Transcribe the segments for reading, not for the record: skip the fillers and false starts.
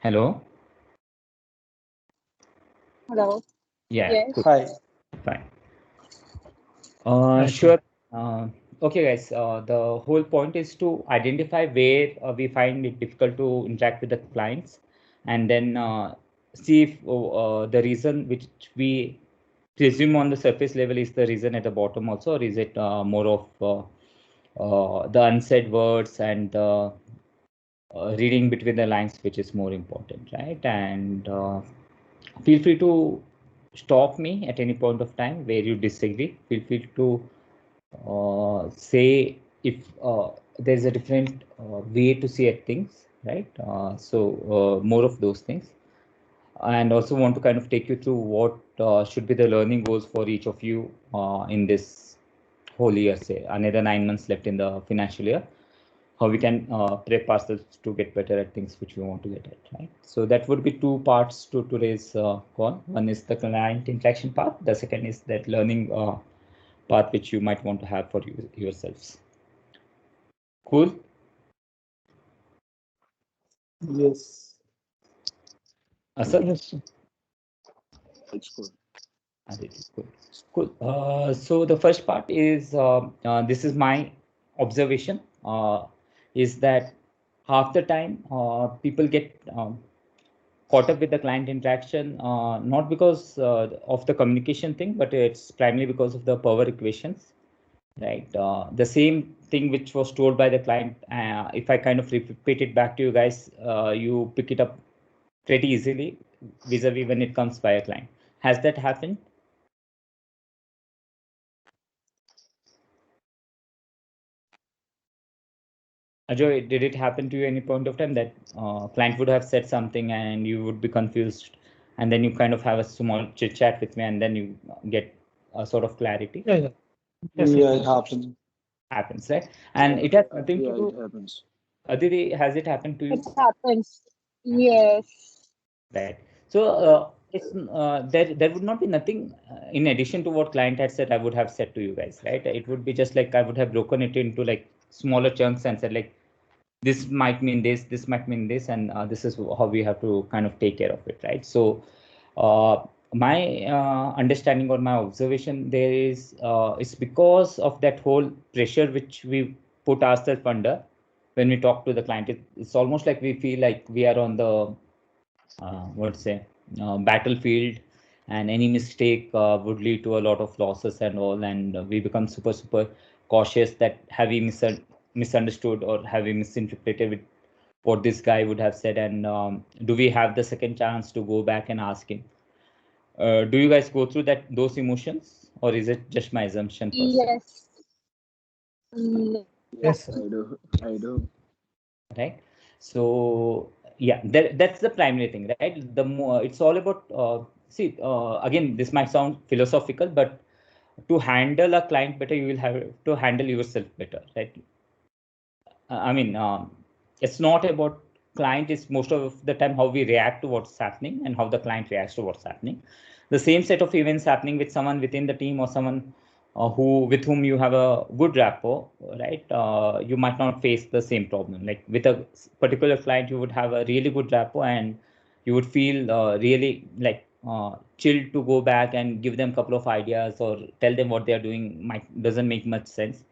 Hello. Hello. Yeah, Yes. cool. Hi. Fine. Hi, Sure. Okay, guys. The whole point is to identify where we find it difficult to interact with the clients, and then see if the reason which we presume on the surface level is the reason at the bottom also, or is it more of the unsaid words and reading between the lines, which is more important, right? And feel free to stop me at any point of time where you disagree. Feel free to say if there's a different way to see at things, right? More of those things. And also want to kind of take you through what should be the learning goals for each of you in this whole year, say another 9 months left in the financial year, how we can prep ourselves to get better at things which we want to get at, right? So that would be two parts to today's call. One is the client interaction part. The second is that learning path which you might want to have for yourselves. Cool. Yes. Asad? Yes. It's good. Cool. Cool. So the first part is this is my observation is that half the time people get caught up with the client interaction, not because of the communication thing, but it's primarily because of the power equations, right? The same thing which was told by the client, if I kind of repeat it back to you guys, you pick it up pretty easily vis-a-vis when it comes by a client. Has that happened? Ajoy, did it happen to you any point of time that client would have said something and you would be confused, and then you kind of have a small chit chat with me, and then you get a sort of clarity? Yeah. Yes, Yeah, it it happens. Happens, right? And Yeah, it has nothing to yeah, it do. happens. Aditi, has it happened to It you? happens. Yes. Right. So it's there would not be nothing in addition to what client had said. I would have said to you guys, right? It would be just like I would have broken it into like smaller chunks and said like this might mean this might mean this, and this is how we have to kind of take care of it, right? So my understanding or my observation there is it's because of that whole pressure which we put ourselves under when we talk to the client. It's almost like we feel like we are on the what to say battlefield, and any mistake would lead to a lot of losses and all, and we become super cautious that have we misunderstood or have we misinterpreted with what this guy would have said, and do we have the second chance to go back and ask him? Do you guys go through those emotions, or is it just my assumption first? Yes. No. Yes, I do. I do. Right? So yeah, that's the primary thing, right? The more it's all about see again, this might sound philosophical, but to handle a client better, you will have to handle yourself better, right? I mean, it's not about client. It's most of the time how we react to what's happening and how the client reacts to what's happening. The same set of events happening with someone within the team or someone who with whom you have a good rapport, right? You might not face the same problem. Like with a particular client, you would have a really good rapport, and you would feel really like chilled to go back and give them a couple of ideas or tell them what they are doing might doesn't make much sense.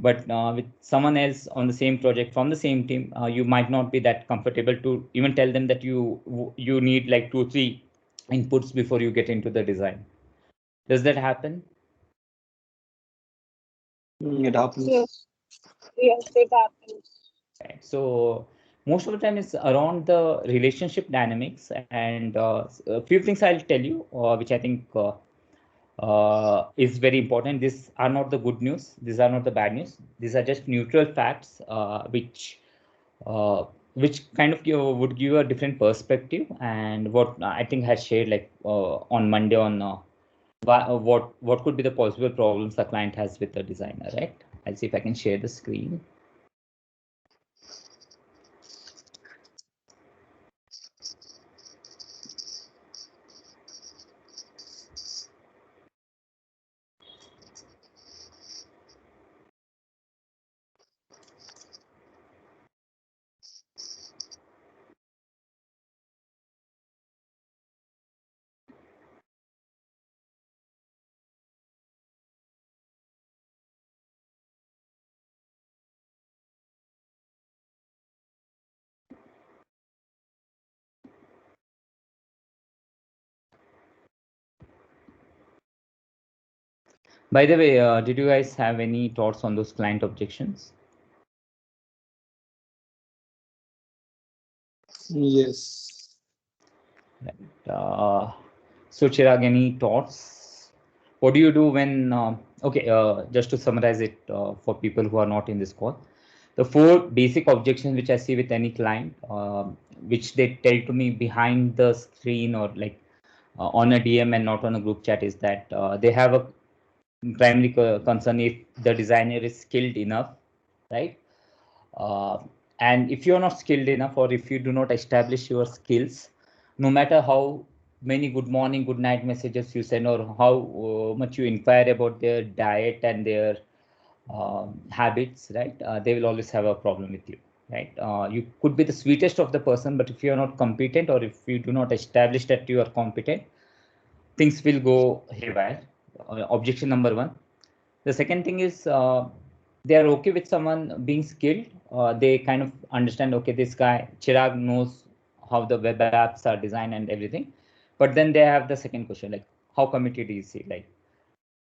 But with someone else on the same project from the same team, you might not be that comfortable to even tell them that you need like 2 3 inputs before you get into the design. Does that happen? It happens. Yes. Yes, it happens. Right. So most of the time it's around the relationship dynamics, and a few things I'll tell you which I think is very important. These are not the good news, these are not the bad news, these are just neutral facts uh, which kind of would give you a different perspective, and what I think has shared like on Monday on what could be the possible problems the client has with the designer, right? I'll see if I can share the screen. By the way, did you guys have any thoughts on those client objections? Yes. So Chirag, any thoughts? What do you do when, just to summarize it for people who are not in this call, the 4 basic objections which I see with any client, which they tell to me behind the screen or like on a DM and not on a group chat, is that they have a primary concern if the designer is skilled enough, right? Uh, and if you're not skilled enough, or if you do not establish your skills, no matter how many good morning, good night messages you send, or how much you inquire about their diet and their habits, right? They will always have a problem with you, right? You could be the sweetest of the person, but if you are not competent, or if you do not establish that you are competent, things will go haywire. Objection number 1. The second thing is they are okay with someone being skilled. They kind of understand, okay, this guy Chirag knows how the web apps are designed and everything. But then they have the second question, like, how committed is he? Like,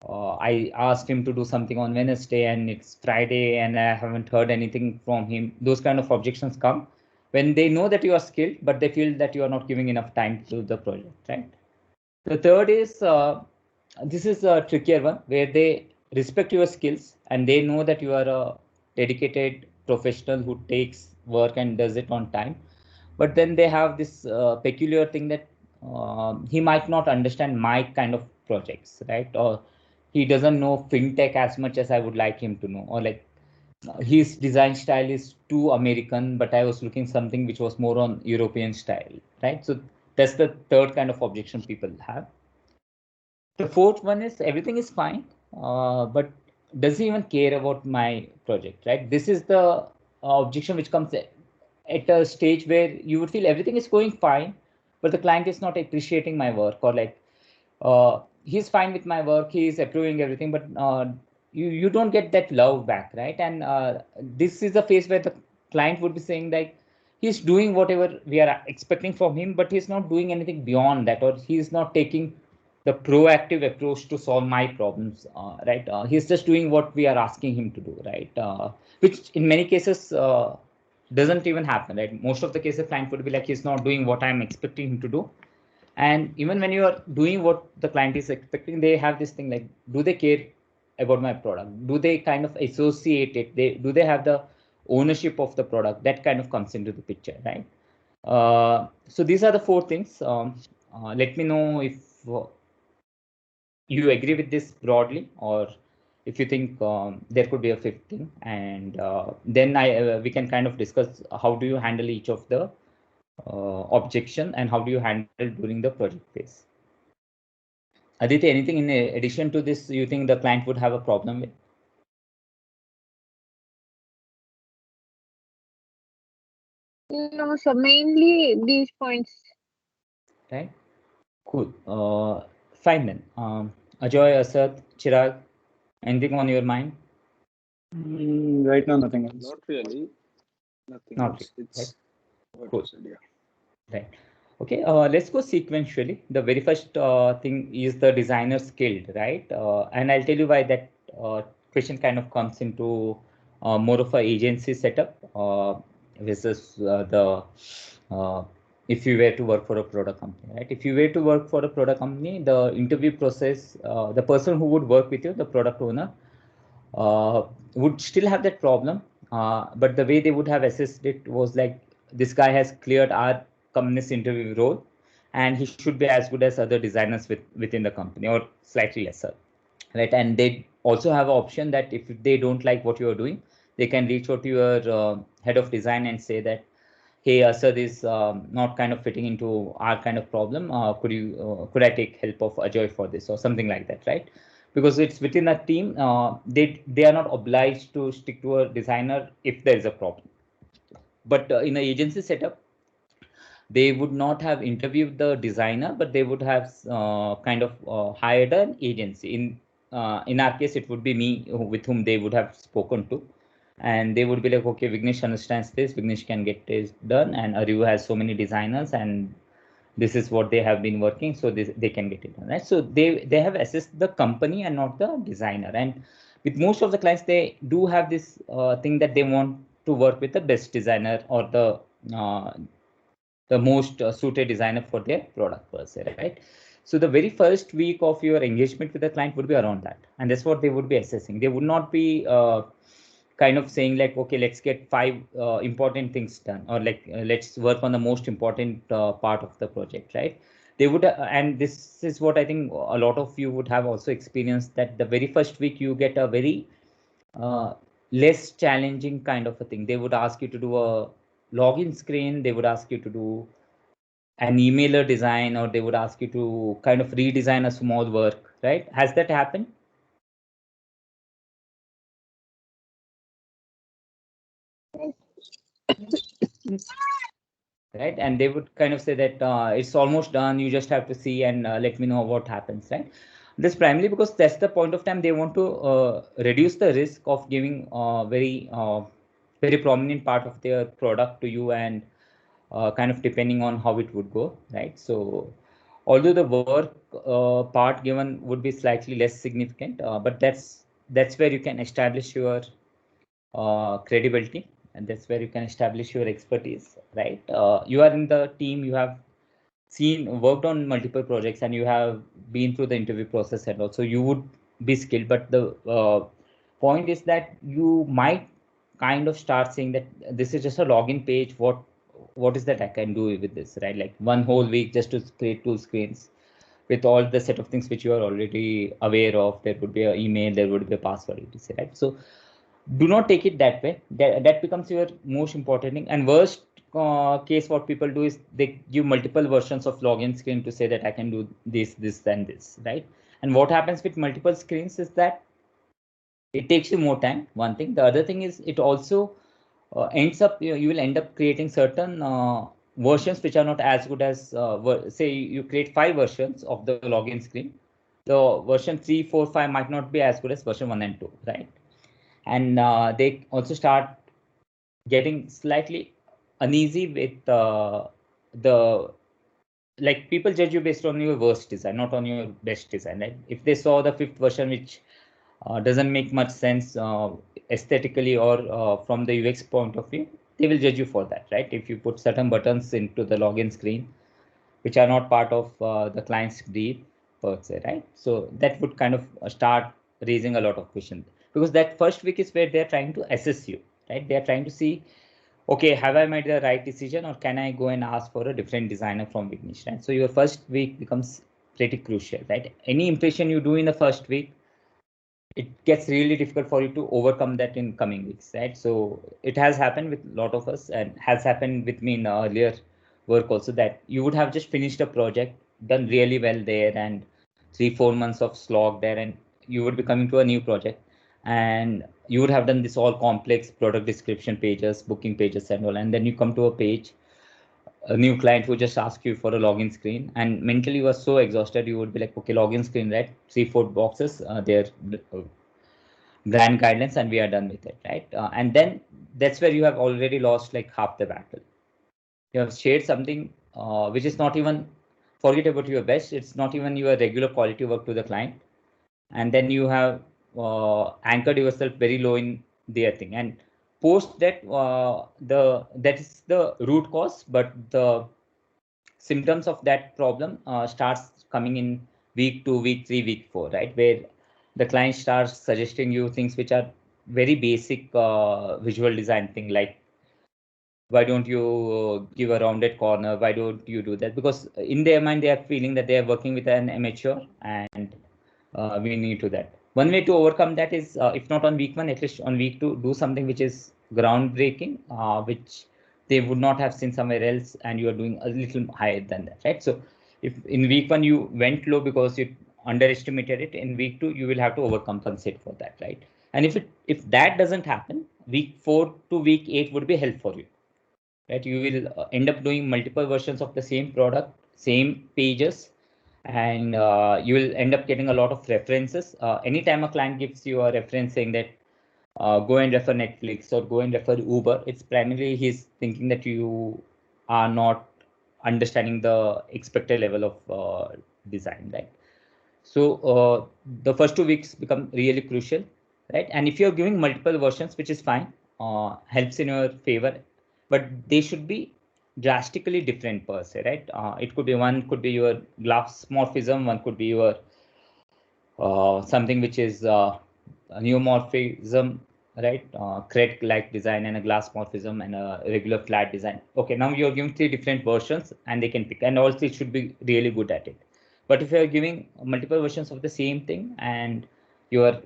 I asked him to do something on Wednesday and it's Friday and I haven't heard anything from him. Those kind of objections come when they know that you are skilled, but they feel that you are not giving enough time to the project, right? The third is this is a trickier one, where they respect your skills and they know that you are a dedicated professional who takes work and does it on time. But then they have this peculiar thing that he might not understand my kind of projects, right? Or he doesn't know fintech as much as I would like him to know, or like his design style is too American, but I was looking something which was more on European style, right? So that's the third kind of objection people have. The fourth one is everything is fine, but does he even care about my project, right? This is the objection which comes at a stage where you would feel everything is going fine, but the client is not appreciating my work, or like he's fine with my work, he's approving everything, but you don't get that love back, right? And this is a phase where the client would be saying like he's doing whatever we are expecting from him, but he's not doing anything beyond that, or he's not taking the proactive approach to solve my problems, right? He's just doing what we are asking him to do, right? Which in many cases doesn't even happen, right? Most of the cases, client would be like, he's not doing what I'm expecting him to do. And even when you are doing what the client is expecting, they have this thing like, do they care about my product? Do they kind of associate it? Do they have the ownership of the product? That kind of comes into the picture, right? So these are the 4 things. Let me know if you agree with this broadly, or if you think there could be a 5th thing, and then we can kind of discuss how do you handle each of the objection and how do you handle during the project phase. Aditya, anything in addition to this you think the client would have a problem with? No, so mainly these points. Right. Cool. Fine then. Ajoy, Asad, Chirag, anything on your mind? Right now, nothing else. Not really. Nothing Not else. really, It's right? what Cool. you said, yeah. Right. Okay, let's go sequentially. The very first thing is the designer skilled, right? And I'll tell you why that question kind of comes into more of a agency setup versus the if you were to work for a product company, right? If you were to work for a product company, the interview process, the person who would work with you, the product owner, would still have that problem. But the way they would have assessed it was like, this guy has cleared our company's interview role, and he should be as good as other designers within the company, or slightly lesser, right? And they also have an option that if they don't like what you are doing, they can reach out to your head of design and say that, hey, Asad is not kind of fitting into our kind of problem. Could I take help of Ajoy for this, or something like that, right? Because it's within a team, they are not obliged to stick to a designer if there is a problem. But in an agency setup, they would not have interviewed the designer, but they would have kind of hired an agency. In our case, it would be me with whom they would have spoken to, and they would be like, okay, Vignesh understands this, Vignesh can get this done, and Ariu has so many designers, and this is what they have been working, so they can get it done, right? So they have assessed the company and not the designer. And with most of the clients, they do have this thing that they want to work with the best designer or the most suited designer for their product per se, right? So the very first week of your engagement with the client would be around that, and that's what they would be assessing. They would not be kind of saying like, okay, let's get 5 important things done, or like let's work on the most important part of the project, right? They would, and this is what I think a lot of you would have also experienced, that the very first week you get a very less challenging kind of a thing. They would ask you to do a login screen, they would ask you to do an emailer design, or they would ask you to kind of redesign a small work, right? Has that happened? Right, and they would kind of say that it's almost done, you just have to see and let me know what happens, right? This primarily because that's the point of time they want to reduce the risk of giving very prominent part of their product to you, and kind of depending on how it would go, right? So although the work part given would be slightly less significant, but that's where you can establish your credibility, and that's where you can establish your expertise, right? You are in the team, you have worked on multiple projects, and you have been through the interview process, and also you would be skilled. But the point is that you might kind of start saying that this is just a login page. What is that I can do with this, right? Like one whole week just to create 2 screens with all the set of things which you are already aware of. There would be an email, there would be a password, etc., right? So do not take it that way. That becomes your most important thing. And worst case, what people do is they give multiple versions of login screen to say that I can do this, and this, right? And what happens with multiple screens is that it takes you more time, one thing. The other thing is it also ends up, you will end up creating certain versions which are not as good as, say you create 5 versions of the login screen. The version 3, 4, 5 might not be as good as version 1 and 2, right? And they also start getting slightly uneasy with the, like, people judge you based on your worst design, not on your best design, right? If they saw the 5th version which doesn't make much sense aesthetically or from the UX point of view, they will judge you for that, right? If you put certain buttons into the login screen which are not part of the client's brief per se, right? So that would kind of start raising a lot of questions, because that first week is where they're trying to assess you, right? They're trying to see, okay, have I made the right decision, or can I go and ask for a different designer from Vignesh, right? So your first week becomes pretty crucial, right? Any impression you do in the first week, it gets really difficult for you to overcome that in coming weeks, right? So it has happened with a lot of us, and has happened with me in earlier work also, that you would have just finished a project, done really well there, and 3-4 months of slog there, and you would be coming to a new project, and you would have done this all complex product description pages, booking pages, and all, and then you come to a page, a new client who just asks you for a login screen, and mentally you are so exhausted, you would be like, okay, login screen, right? 3-4 boxes, they're brand guidelines, and we are done with it, right? And then that's where you have already lost like half the battle. You have shared something which is not even, forget about your best, it's not even your regular quality work to the client, and then you have anchored yourself very low in their thing, and post that that is the root cause, but the symptoms of that problem starts coming in week 2, week 3, week 4, right? Where the client starts suggesting you things which are very basic visual design thing, like, why don't you give a rounded corner? Why don't you do that? Because in their mind, they are feeling that they are working with an amateur, and we need to that. One way to overcome that is, if not on week 1, at least on week 2, do something which is groundbreaking, which they would not have seen somewhere else, and you are doing a little higher than that, right? So if in week 1 you went low because you underestimated it, in week 2 you will have to overcompensate for that, right? And if that doesn't happen, week 4 to week 8 would be hell for you, right? You will end up doing multiple versions of the same product, same pages, and you will end up getting a lot of references. Anytime a client gives you a reference saying that go and refer Netflix or go and refer Uber, it's primarily he's thinking that you are not understanding the expected level of design, right? So the first 2 weeks become really crucial, right? And if you're giving multiple versions, which is fine, helps in your favor, but they should be drastically different per se, right? It could be one could be your glass morphism, one could be your something which is a neomorphism, right? Cret-like design and a glass morphism and a regular flat design. Okay, now you're giving 3 different versions and they can pick, and also it should be really good at it. But if you're giving multiple versions of the same thing and you're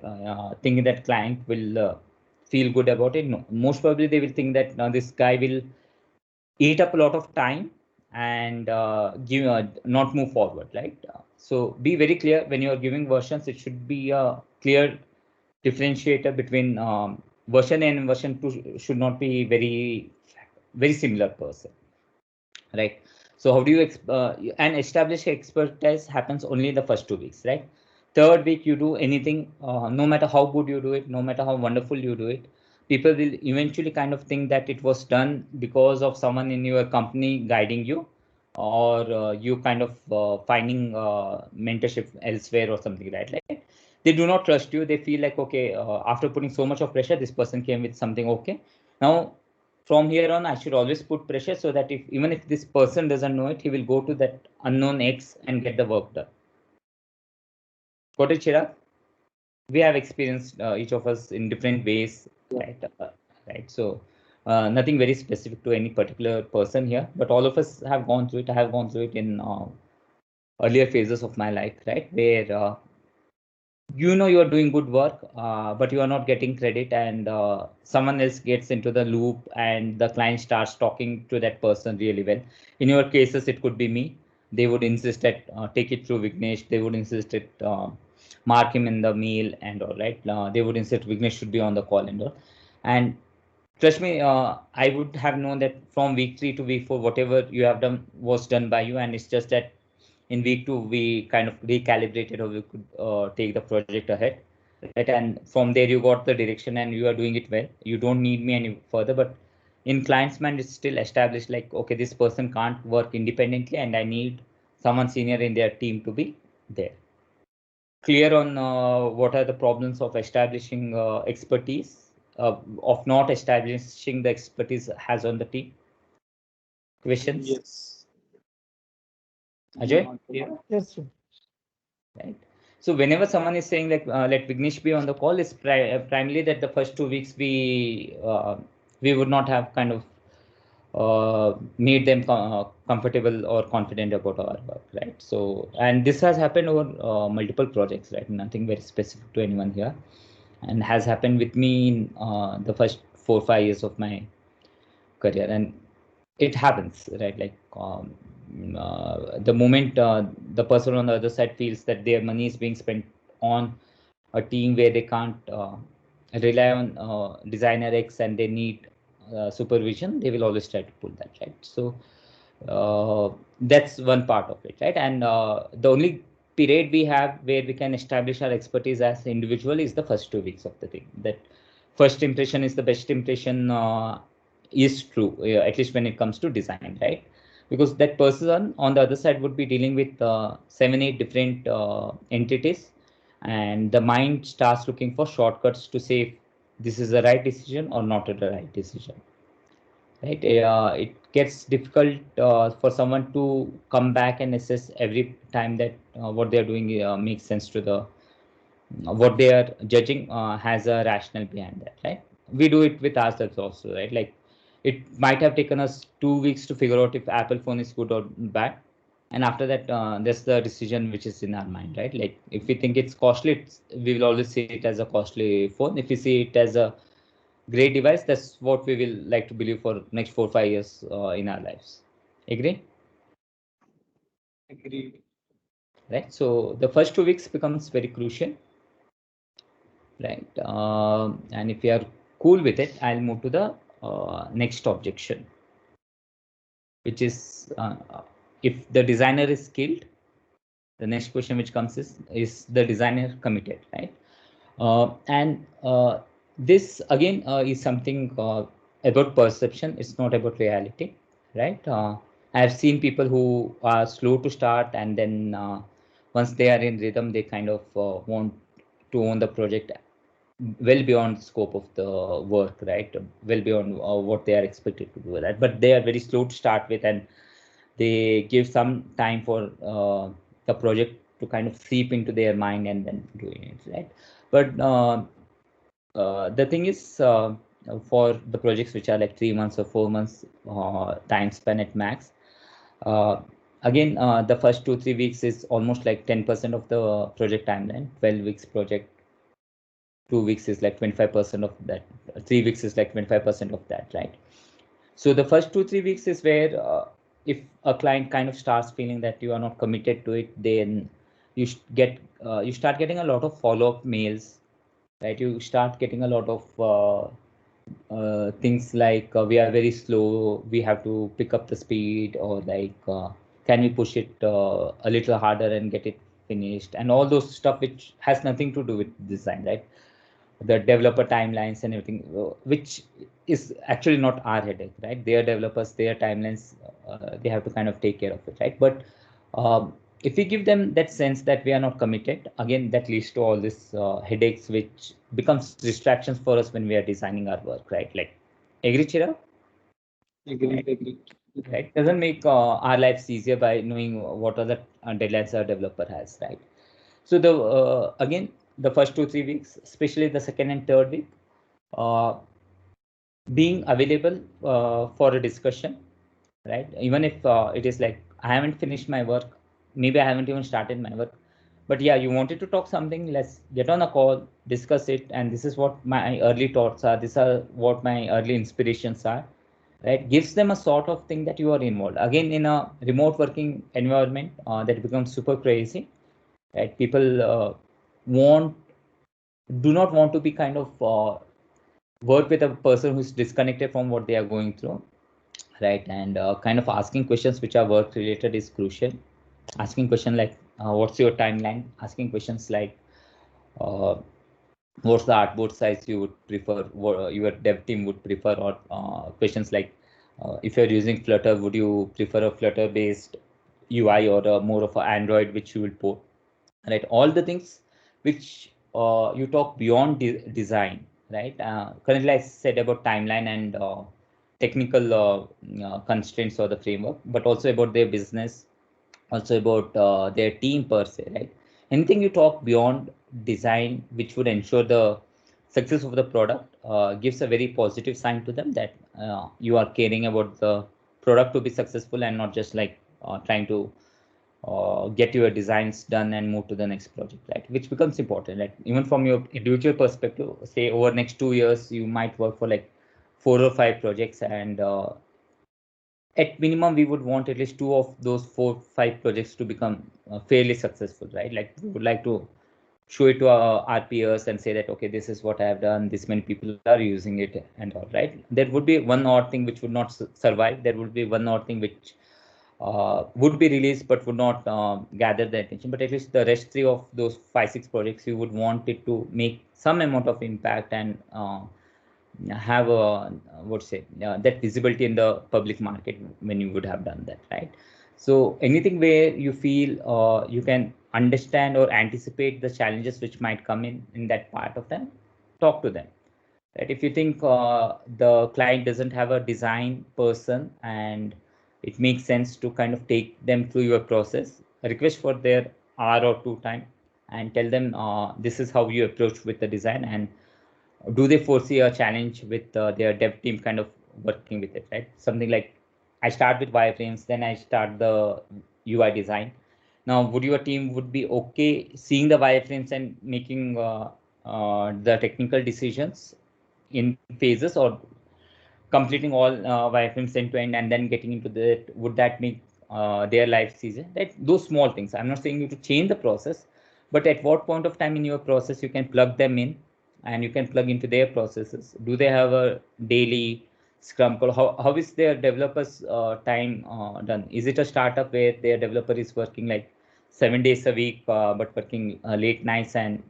thinking that client will feel good about it, no, most probably they will think that this guy will eat up a lot of time and give not move forward, right? So be very clear when you are giving versions. It should be a clear differentiator between version A and version 2 should not be very similar per se, right? So how do you and establish expertise happens only in the first 2 weeks, right? Third week you do anything, no matter how good you do it, no matter how wonderful you do it, people will eventually kind of think that it was done because of someone in your company guiding you, or you kind of finding mentorship elsewhere or something, right? They do not trust you. They feel like, okay, after putting so much of pressure, this person came with something okay. Now from here on, I should always put pressure so that if even if this person doesn't know it, he will go to that unknown X and get the work done. Got it, Chirag? We have experienced each of us in different ways, right? Right. So nothing very specific to any particular person here, but all of us have gone through it. I have gone through it in earlier phases of my life, right? Where you know you are doing good work, but you are not getting credit, and someone else gets into the loop and the client starts talking to that person really well. In your cases, it could be me. They would insist that take it through Vignesh. They would insist that mark him in the mail and all, right? They would insist Vignesh should be on the call and all. And trust me, I would have known that from week 3 to week 4, whatever you have done was done by you, and it's just that in week 2 we kind of recalibrated how we could take the project ahead, right? And from there you got the direction and you are doing it well. You don't need me any further. But in client's mind, it's still established like, okay, this person can't work independently and I need someone senior in their team to be there. Clear on what are the problems of establishing expertise, of not establishing the expertise has on the team? Questions? Yes. Ajay? Yes, sir. Right. So whenever someone is saying like let Vignesh be on the call, it's primarily that the first 2 weeks we would not have kind of made them comfortable or confident about our work, right? So, and this has happened over multiple projects, right? Nothing very specific to anyone here, and has happened with me in the first 4-5 years of my career, and it happens, right? Like the moment the person on the other side feels that their money is being spent on a team where they can't rely on designer X and they need supervision, they will always try to pull that, right? So that's one part of it, right? And the only period we have where we can establish our expertise as individual is the first 2 weeks of the thing. That first impression is the best impression is true, at least when it comes to design, right? Because that person on the other side would be dealing with 7-8 different entities, and the mind starts looking for shortcuts to say if this is the right decision or not the right decision, right? It gets difficult for someone to come back and assess every time that what they are doing makes sense to the what they are judging has a rationale behind that, right? We do it with ourselves also, right? Like it might have taken us 2 weeks to figure out if Apple phone is good or bad, and after that that's the decision which is in our mind, right? Like if we think it's costly, we will always see it as a costly phone. If we see it as a great device, that's what we will like to believe for next 4-5 years in our lives. Agree? Agreed. Right. So the first 2 weeks becomes very crucial, right? And if you are cool with it, I'll move to the next objection, which is if the designer is skilled, the next question which comes is the designer committed, right? And this again is something about perception. It's not about reality, right? I've seen people who are slow to start, and then once they are in rhythm, they kind of want to own the project well beyond the scope of the work, right? Well beyond what they are expected to do, right? But they are very slow to start with, and they give some time for the project to kind of seep into their mind and then doing it, right? But the thing is, for the projects which are like 3 months or 4 months time span at max, uh, again, the first 2-3 weeks is almost like 10% of the project timeline. 12 weeks project, 2 weeks is like 25% of that. 3 weeks is like 25% of that, right? So the first 2-3 weeks is where if a client kind of starts feeling that you are not committed to it, then you you start getting a lot of follow-up mails, right? You start getting a lot of things like we are very slow, we have to pick up the speed, or like can we push it a little harder and get it finished, and all those stuff which has nothing to do with design, right? The developer timelines and everything, which is actually not our headache, right? They are developers, their timelines, they have to kind of take care of it, right? But if we give them that sense that we are not committed, again, that leads to all this headaches, which becomes distractions for us when we are designing our work, right? Like, agree, Chira? Agree. Right? Doesn't make our lives easier by knowing what are the deadlines our developer has, right? So the again, the first 2-3 weeks, especially the second and third week, being available for a discussion, right? Even if it is like I haven't finished my work, maybe I haven't even started my work, but yeah, you wanted to talk something, let's get on a call, discuss it, and this is what my early thoughts are, these are what my early inspirations are, right? Gives them a sort of thing that you are involved. Again, in a remote working environment, that becomes super crazy, right? People do not want to be kind of work with a person who's disconnected from what they are going through, right? And kind of asking questions which are work related is crucial. Asking question like what's your timeline, asking questions like uh, what's the artboard size you would prefer, what your dev team would prefer, or questions like if you're using Flutter, would you prefer a Flutter based UI or more of an Android which you will port, right? All the things which you talk beyond design, right? Currently I said about timeline and technical constraints or the framework, but also about their business, also about their team per se, right? Anything you talk beyond design which would ensure the success of the product gives a very positive sign to them that you are caring about the product to be successful and not just like trying to get your designs done and move to the next project, right? Which becomes important, like even from your individual perspective, say over next 2 years you might work for like 4 or 5 projects, and at minimum we would want at least 2 of those 4-5 projects to become fairly successful, right? Like we would like to show it to our peers and say that okay, this is what I have done, this many people are using it and all, right? There would be one odd thing which would not survive, there would be one odd thing which would be released but would not gather the attention, but at least the rest 3 of those 5-6 projects you would want it to make some amount of impact and have a what say that visibility in the public market when you would have done that, right? So anything where you feel you can understand or anticipate the challenges which might come in that part of them, talk to them, right? If you think the client doesn't have a design person and it makes sense to kind of take them through your process, request for their hour or two time and tell them this is how you approach with the design, and do they foresee a challenge with their dev team kind of working with it, right? Something like I start with wireframes, then I start the UI design. Now, would your team would be okay seeing the wireframes and making the technical decisions in phases, or completing all wireframes end to end and then getting into that? Would that make their lives easier? That those small things. I'm not saying you to change the process, but at what point of time in your process you can plug them in and you can plug into their processes. Do they have a daily scrum call? How is their developers time done? Is it a startup where their developer is working like 7 days a week but working late nights, and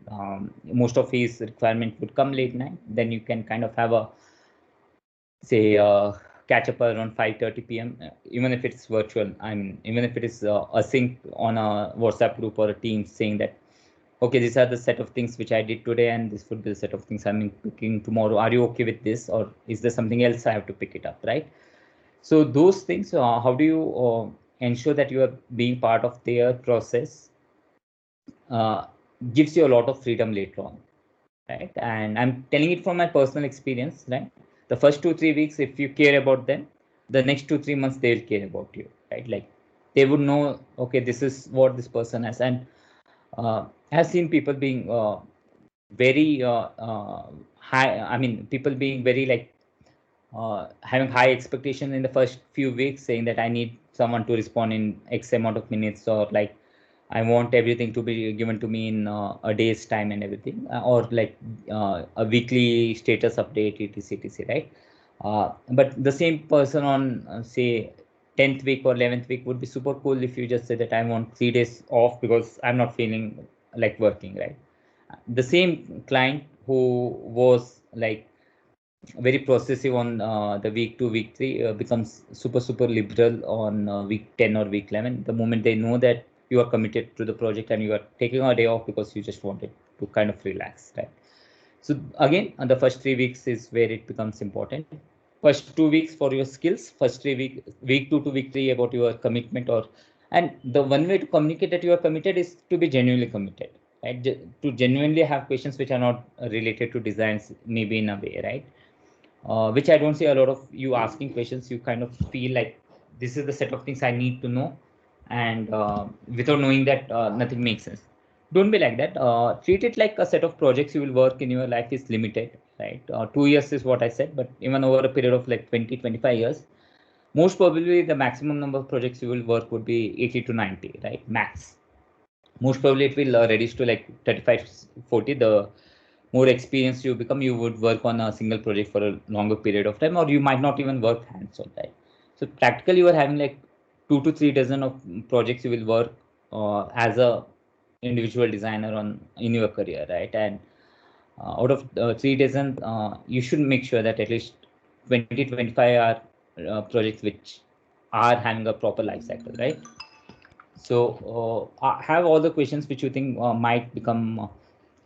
most of his requirement would come late night? Then you can kind of have a say catch up around 5:30 p.m. Even if it's virtual. I mean, even if it is a sync on a WhatsApp group or a team saying that, okay, these are the set of things which I did today, and this would be the set of things I'm picking tomorrow. Are you okay with this, or is there something else I have to pick it up, right? So those things, how do you ensure that you are being part of their process? Gives you a lot of freedom later on, right? And I'm telling it from my personal experience, right? The first 2-3 weeks, if you care about them, the next 2-3 months they'll care about you, right? Like they would know, okay, this is what this person has. And I've seen people being very high. I mean, people being very like having high expectation in the first few weeks, saying that I need someone to respond in X amount of minutes, or like I want everything to be given to me in a day's time and everything, or like a weekly status update, etc, right? But the same person on say 10th week or 11th week would be super cool if you just say that I want 3 days off because I'm not feeling like working, right? The same client who was like very processive on the week 2, week 3 becomes super liberal on week 10 or week 11, the moment they know that you are committed to the project and you are taking a day off because you just wanted to kind of relax, right? So again, the first 3 weeks is where it becomes important. First 2 weeks for your skills, first 3 week 2 to week 3 about your commitment, or and the one way to communicate that you are committed is to be genuinely committed, right? To genuinely have questions which are not related to designs, maybe in a way, right? Which I don't see a lot of you asking questions. You kind of feel like this is the set of things I need to know, and without knowing that, nothing makes sense. Don't be like that. Treat it like a set of projects you will work in your life is limited, right? 2 years is what I said, but even over a period of like 20-25 years, most probably the maximum number of projects you will work would be 80 to 90, right? Max. Most probably it will reduce to like 35-40. The more experienced you become, you would work on a single project for a longer period of time, or you might not even work hands-on, right? So practically you are having like 2 to 3 dozen of projects you will work as a individual designer on in your career, right? And out of 3 dozen, you should make sure that at least 20-25 are projects which are having a proper life cycle, right? So have all the questions which you think might become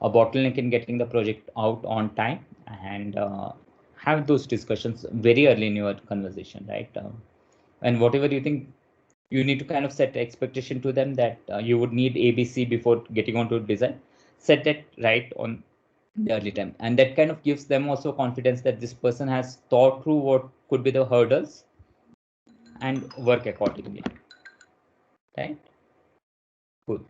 a bottleneck in getting the project out on time, and have those discussions very early in your conversation, right? And whatever you think you need to kind of set expectation to them that you would need ABC before getting onto design, set that right on the early time, and that kind of gives them also confidence that this person has thought through what could be the hurdles and work accordingly, right? Cool.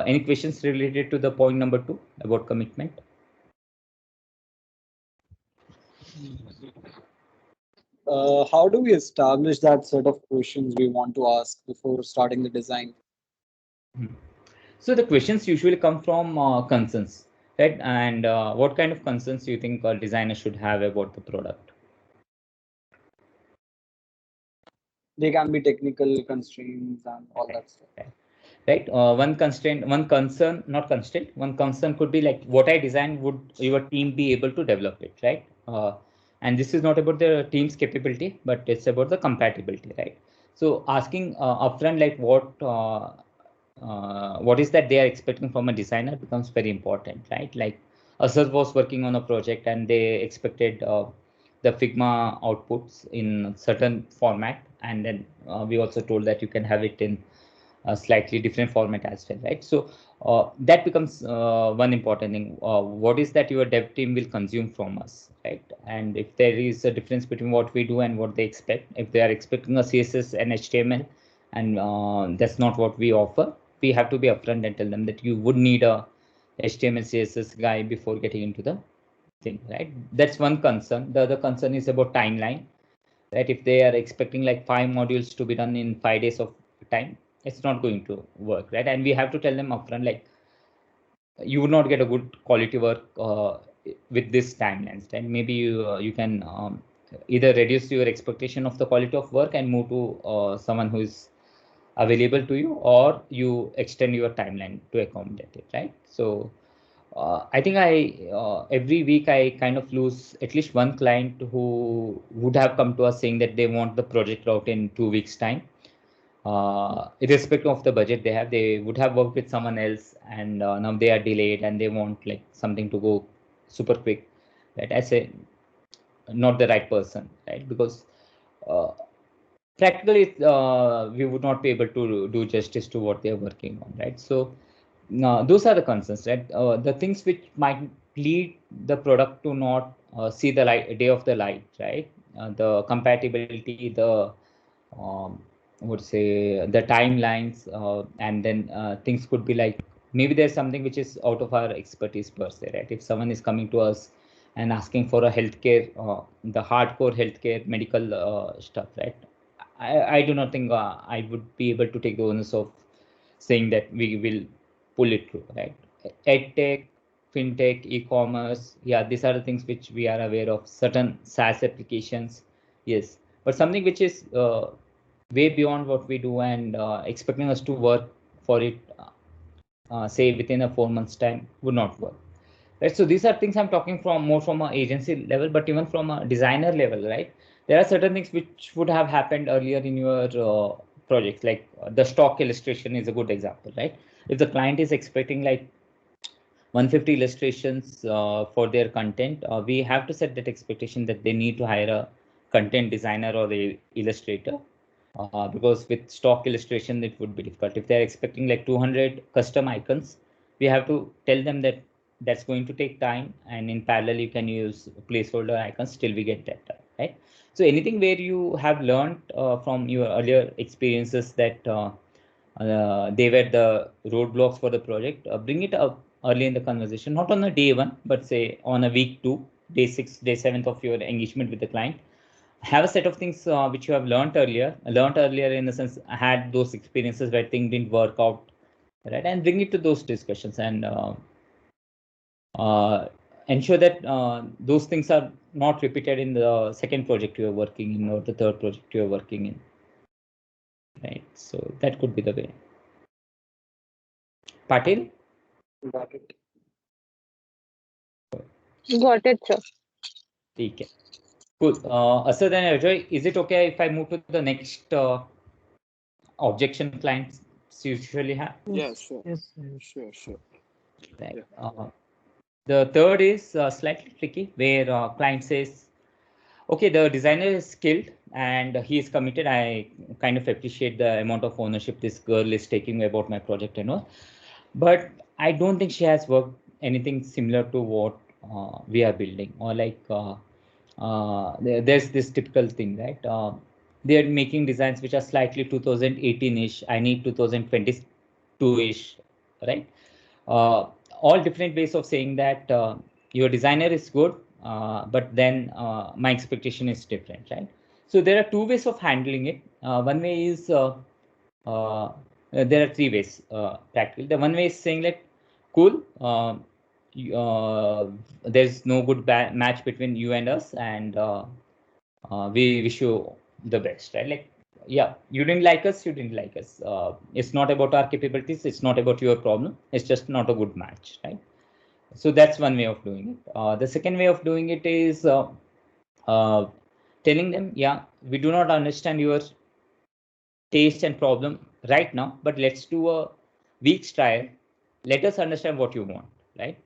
Any questions related to the point number 2 about commitment? How do we establish that set of questions we want to ask before starting the design? So the questions usually come from concerns, right? And what kind of concerns do you think a designer should have about the product? They can be technical constraints and all that stuff. Right. One concern, not constraint. One concern could be like, what I designed, would your team be able to develop it, right? And this is not about the team's capability, but it's about the compatibility, right? So asking upfront, like what is that they are expecting from a designer becomes very important, right? Like Asad was working on a project and they expected the Figma outputs in certain format, and then we also told that you can have it in a slightly different format as well, right? So that becomes one important thing. What is that your dev team will consume from us, right? And if there is a difference between what we do and what they expect, if they are expecting a CSS and HTML, and that's not what we offer, we have to be upfront and tell them that you would need a HTML CSS guy before getting into the thing, right? That's one concern. The other concern is about timeline, right? If they are expecting like 5 modules to be done in 5 days of time, it's not going to work, right? And we have to tell them upfront, like you would not get a good quality work with this timelines, right? Maybe you can either reduce your expectation of the quality of work and move to someone who is available to you, or you extend your timeline to accommodate it, right? So I think every week I kind of lose at least one client who would have come to us saying that they want the project out in 2 weeks time. Irrespective of the budget they have, they would have worked with someone else, and now they are delayed and they want like something to go super quick. Right? I say not the right person, right? Because practically we would not be able to do justice to what they are working on, right? So those are the concerns, right? The things which might lead the product to not see the day of the light, right? The compatibility, the would say the timelines, and then things could be like maybe there's something which is out of our expertise per se, right? If someone is coming to us and asking for a healthcare, the hardcore healthcare medical stuff, right? I do not think I would be able to take the onus of saying that we will pull it through, right? EdTech, fintech, e-commerce, yeah, these are the things which we are aware of. Certain SaaS applications, yes, but something which is way beyond what we do and expecting us to work for it, say within a 4 months time, would not work. Right, so these are things I'm talking from more from an agency level, but even from a designer level, right? There are certain things which would have happened earlier in your projects, like the stock illustration is a good example, right? If the client is expecting like 150 illustrations for their content, we have to set that expectation that they need to hire a content designer or a illustrator, because with stock illustration it would be difficult. If they're expecting like 200 custom icons, we have to tell them that that's going to take time, and in parallel you can use placeholder icons till we get that time, right? So anything where you have learned from your earlier experiences that they were the roadblocks for the project, bring it up early in the conversation, not on a day one, but say on a week 2, day 6, day 7th of your engagement with the client. Have a set of things which you have learned earlier in the sense, had those experiences where things didn't work out, right? And bring it to those discussions, and ensure that those things are not repeated in the second project you are working in or the third project you are working in, right? So that could be the way. Patil? Got it. Got it, sir. Okay. Cool. Asad and Ajoy, is it okay if I move to the next objection clients usually have? Yeah, sure. Yes. Sure. Right. Yeah. The third is slightly tricky, where client says, okay, the designer is skilled and he is committed. I kind of appreciate the amount of ownership this girl is taking about my project and all, but I don't think she has worked anything similar to what we are building, or like there's this typical thing, right? They're making designs which are slightly 2018-ish. I need 2022-ish, right? All different ways of saying that your designer is good, but then my expectation is different, right? So there are two ways of handling it. One way is there are three ways practically. The one way is saying like, cool, there's no good match between you and us, and we wish you the best, right? Like, yeah, you didn't like us, it's not about our capabilities, it's not about your problem, it's just not a good match, right? So that's one way of doing it. The second way of doing it is telling them, yeah, we do not understand your taste and problem right now, but let's do a week's trial. Let us understand what you want, right?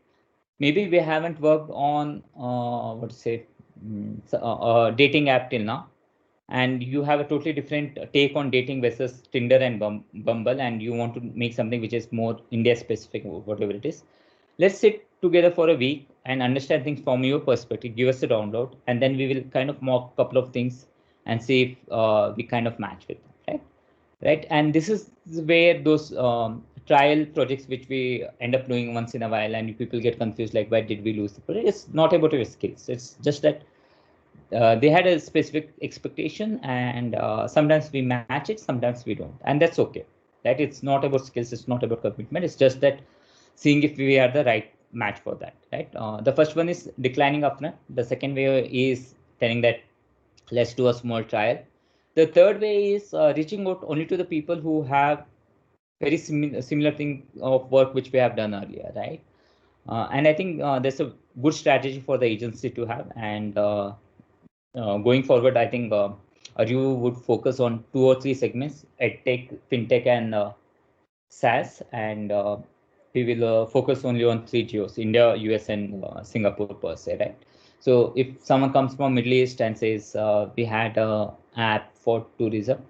Maybe we haven't worked on what to say, dating app till now, and you have a totally different take on dating versus Tinder and Bumble, and you want to make something which is more India specific, whatever it is. Let's sit together for a week and understand things from your perspective. Give us a download, and then we will kind of mock a couple of things and see if we kind of match with them, right? And this is where those trial projects which we end up doing once in a while, and people get confused, like, why did we lose the project? It's not about your skills. It's just that they had a specific expectation, and sometimes we match it, sometimes we don't, and that's okay, right? It's not about skills, it's not about commitment, it's just that seeing if we are the right match for that, right? The first one is declining upfront. The second way is telling that let's do a small trial. The third way is reaching out only to the people who have very similar thing of work which we have done earlier, right? And I think that's a good strategy for the agency to have. And going forward, I think Arju would focus on 2 or 3 segments: EdTech, FinTech, and SaaS. And we will focus only on 3 geos: India, US, and Singapore per se, right? So if someone comes from Middle East and says we had a app for tourism,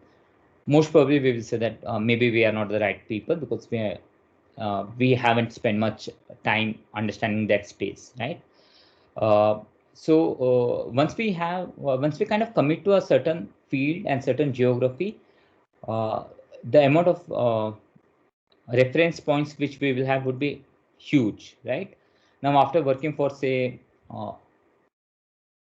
most probably we will say that maybe we are not the right people, because we haven't spent much time understanding that space, right? Uh, once we kind of commit to a certain field and certain geography, uh, the amount of reference points which we will have would be huge, right? Now, after working for, say, uh,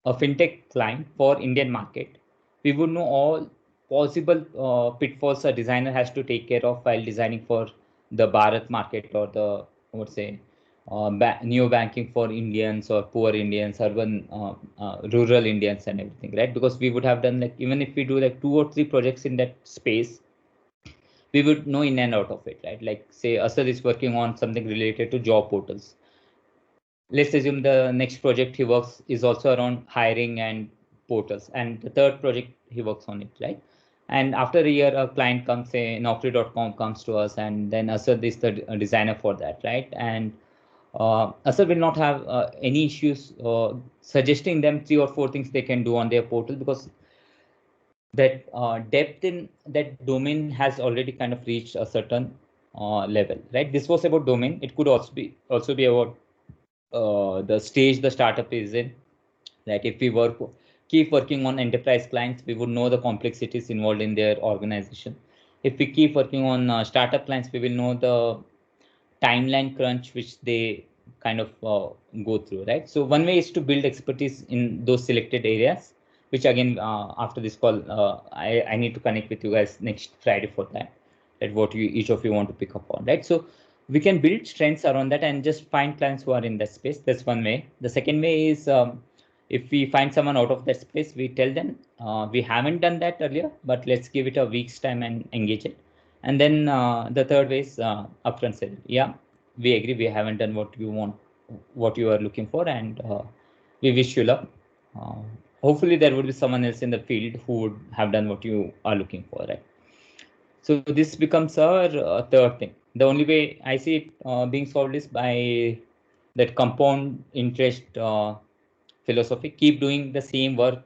a fintech client for Indian market, we would know all possible pitfalls a designer has to take care of while designing for the Bharat market, or the, I would say, neo banking for Indians or poor Indians, urban, rural Indians, and everything, right? Because we would have done, like, even if we do like 2 or 3 projects in that space, we would know in and out of it, right? Like, say, Asad is working on something related to job portals. Let's assume the next project he works is also around hiring and portals, and the third project he works on it, right? And after a year, a client comes, say, Naukri.com comes to us, and then Asad is the designer for that, right? And Asad will not have any issues suggesting them 3 or 4 things they can do on their portal, because that depth in that domain has already kind of reached a certain level, right? This was about domain. It could also be about the stage the startup is in. Like, if we keep working on enterprise clients, we would know the complexities involved in their organization. If we keep working on startup clients, we will know the timeline crunch which they kind of go through, right? So one way is to build expertise in those selected areas, which again, after this call, I need to connect with you guys next Friday for that, what you each of you want to pick up on, right? So we can build strengths around that and just find clients who are in that space. That's one way. The second way is, if we find someone out of that space, we tell them we haven't done that earlier, but let's give it a week's time and engage it. And then the third way is upfront selling. Yeah, we agree we haven't done what you want, what you are looking for, and we wish you luck. Uh, Hopefully, there would be someone else in the field who would have done what you are looking for, right? So this becomes our third thing. The only way I see it being solved is by that compound interest philosophy. Keep doing the same work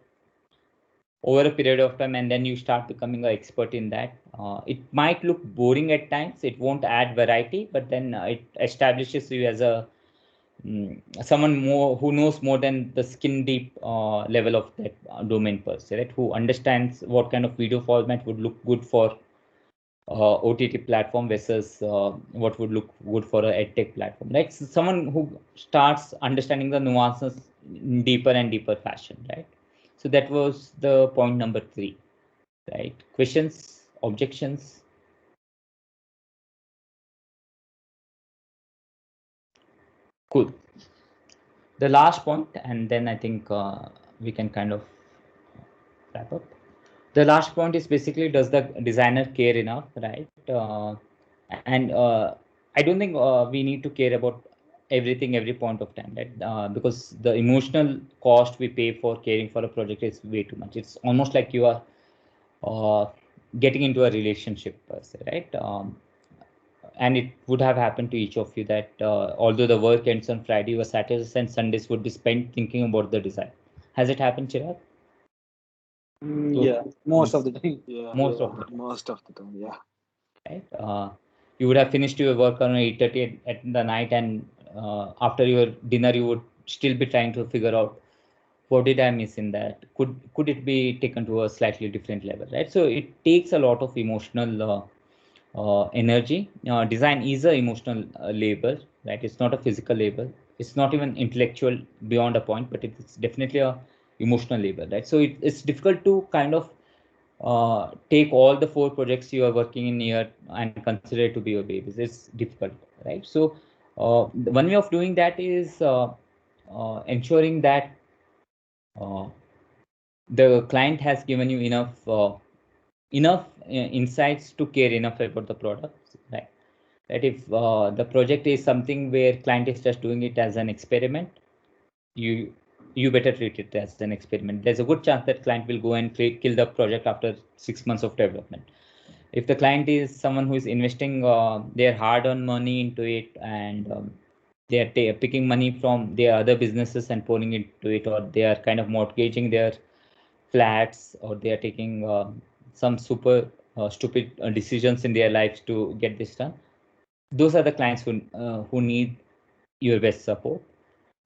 over a period of time, and then you start becoming an expert in that. It might look boring at times, it won't add variety, but then it establishes you as a someone more who knows more than the skin deep level of that domain per se, right? Who understands what kind of video format would look good for OTT platform versus what would look good for a edtech platform, right? So someone who starts understanding the nuances in deeper and deeper fashion, right? So that was the point number 3, right? Questions, objections? Cool. The last point, and then I think we can kind of wrap up. The last point is basically, does the designer care enough, right? And I don't think we need to care about everything every point of time, right? Because the emotional cost we pay for caring for a project is way too much. It's almost like you are uh, getting into a relationship per se, right? And it would have happened to each of you that although the work ends on Friday, your Saturdays and Sundays would be spent thinking about the design. Has it happened, Chirag? Yeah, most of the time. Yeah, Most of the time, most of the time, yeah. right? You would have finished your work around 8:30 at the night, and after your dinner, you would still be trying to figure out what did I miss in that. Could it be taken to a slightly different level, right? So it takes a lot of emotional energy. Design is a emotional labor, right? It's not a physical labor. It's not even intellectual beyond a point, but it's definitely a emotional labor, right? So it's difficult to kind of take all the 4 projects you are working in here and consider it to be your babies. It's difficult, right? So one way of doing that is ensuring that uh, the client has given you enough insights to care enough about the product, right? That if the project is something where client is just doing it as an experiment, you better treat it as an experiment. There's a good chance that client will go and kill the project after 6 months of development. If the client is someone who is investing their hard-earned money into it, and they are picking money from their other businesses and pouring into it, or they are kind of mortgaging their flats, or they are taking some super stupid decisions in their lives to get this done, those are the clients who need your best support.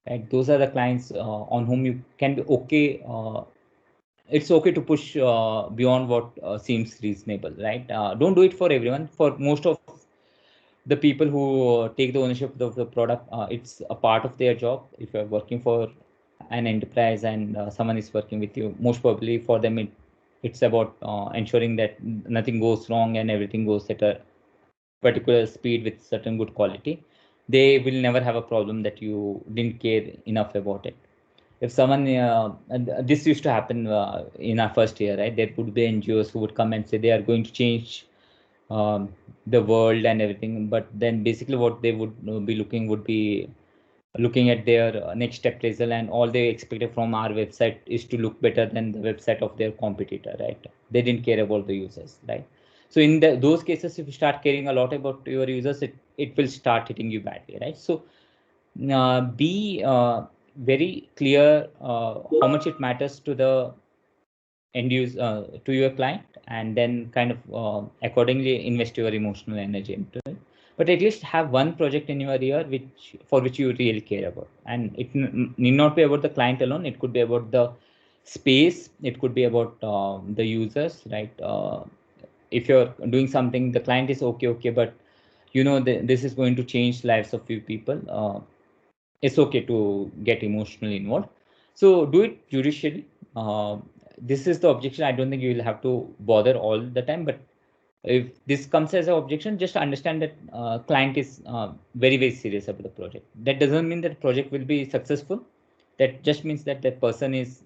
Right? Those are the clients on whom you can be okay. It's okay to push beyond what seems reasonable, right? Don't do it for everyone. For most of the people who take the ownership of the product, it's a part of their job. If you're working for an enterprise and someone is working with you, most probably for them it's about ensuring that nothing goes wrong and everything goes at a particular speed with certain good quality. They will never have a problem that you didn't care enough about it. If someone, this used to happen in our first year, right? There would be NGOs who would come and say they are going to change the world and everything, but then basically what they would be looking at their next appraisal, and all they expected from our website is to look better than the website of their competitor, right? They didn't care about the users, right? So in those cases, if you start caring a lot about your users, it will start hitting you badly, right? So be very clear how much it matters to the end user, to your client, and then kind of accordingly invest your emotional energy into it. But at least have one project in your year for which you really care about, and it need not be about the client alone. It could be about the space. It could be about the users, right? If you're doing something, the client is okay, but you know this is going to change lives of few people. It's okay to get emotionally involved. So do it judicially. This is the objection. I don't think you will have to bother all the time, but if this comes as an objection, just understand that client is very serious about the project. That doesn't mean that the project will be successful. That just means that that person is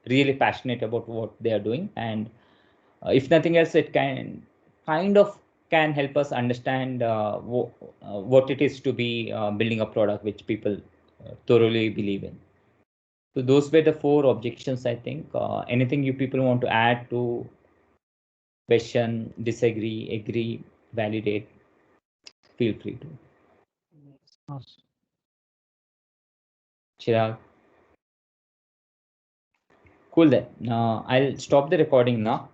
really passionate about what they are doing, and if nothing else, it can help us understand what it is to be building a product which people thoroughly believe in. So those were the 4 objections, I think. Anything you people want to add to? Question, disagree, agree, validate, feel free to. Chirag. Cool then. I'll stop the recording now.